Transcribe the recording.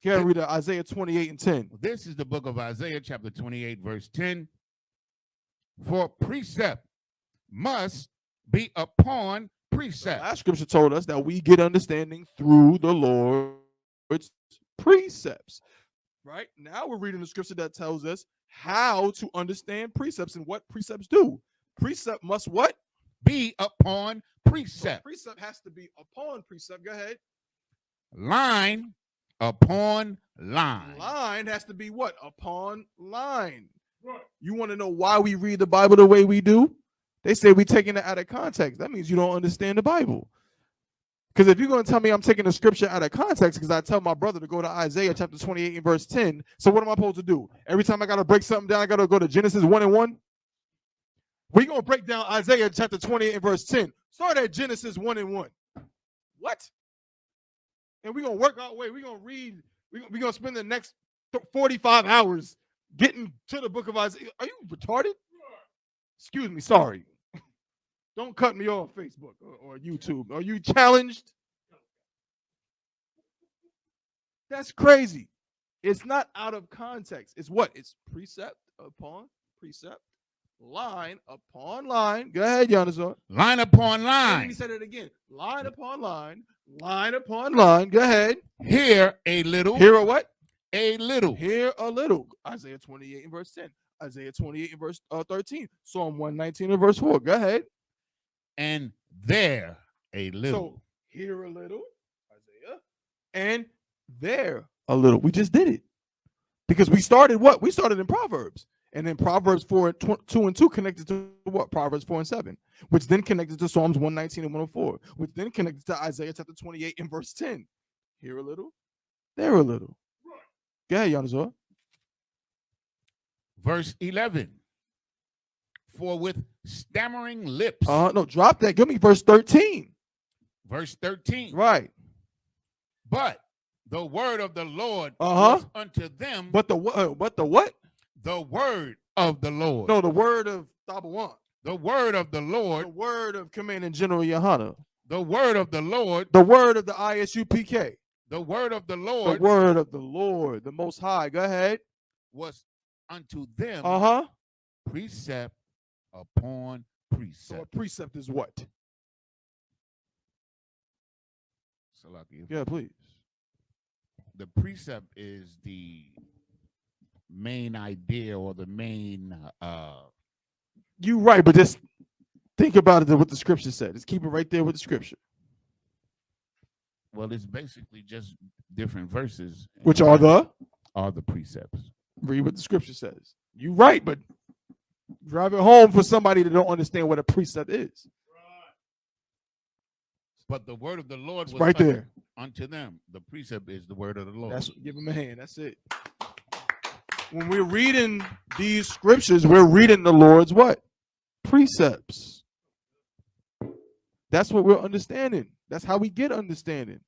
Can I read Isaiah 28 and 10? This is the book of Isaiah, chapter 28, verse 10. For precept must be upon precept. Last scripture told us that we get understanding through the Lord's precepts. Right? Now we're reading the scripture that tells us how to understand precepts and what precepts do. Precept must what? Be upon precept. So precept has to be upon precept. Go ahead. Line upon line. Line has to be what? Upon line. Right. You want to know why we read the Bible the way we do? They say we're taking it out of context. That means you don't understand the Bible. Because if you're going to tell me I'm taking the scripture out of context because I tell my brother to go to Isaiah chapter 28 and verse 10, so what am I supposed to do? Every time I got to break something down, I got to go to Genesis 1 and 1? We're going to break down Isaiah chapter 28 and verse 10. Start at Genesis 1 and 1. What? And we're going to work our way. We're going to read. We're going to spend the next 45 hours getting to the book of Isaiah. Are you retarded? Excuse me. Sorry. Don't cut me off Facebook or YouTube. Are you challenged? That's crazy. It's not out of context. It's what? It's precept upon precept, line upon line. Go ahead, Giannis. Line upon line. Let me say that again. Line upon line, line upon line. Go ahead. Here a little. Here a what? A little. Here a little. Isaiah 28 and verse 10. Isaiah 28 and verse 13. Psalm 119 and verse 4. Go ahead. And there a little. So here a little, Isaiah, and there a little. We just did it. Because we started what? We started in Proverbs. And then Proverbs 4, 2 and 2 connected to what? Proverbs 4 and 7, which then connected to Psalms 119 and 104, which then connected to Isaiah chapter 28 and verse 10. Here a little, there a little. Go ahead, Yanazor. Verse 11. For with stammering lips. No, drop that. Give me verse 13. Verse 13. Right. But the word of the Lord was unto them. But the what? The word of the Lord. No, the word of Tabawan. The word of the Lord. The word of Commanding General Yahanna. The word of the Lord. The word of the I.S.U.P.K. The word of the Lord. The word of the Lord, the Most High. Go ahead. Was unto them. Precept upon precept. So a precept is what? Yeah, please. The precept is the main idea or the main you're right, but just think about it what the scripture said. Just keep it right there with the scripture. Well, it's basically just different verses. Which are the precepts. Read what the scripture says. You're right, but drive it home for somebody that don't understand what a precept is. But the word of the Lord was right there unto them. The precept is the word of the Lord. Give him a hand. That's it. When we're reading these scriptures, we're reading the Lord's what? Precepts. That's what we're understanding. That's how we get understanding.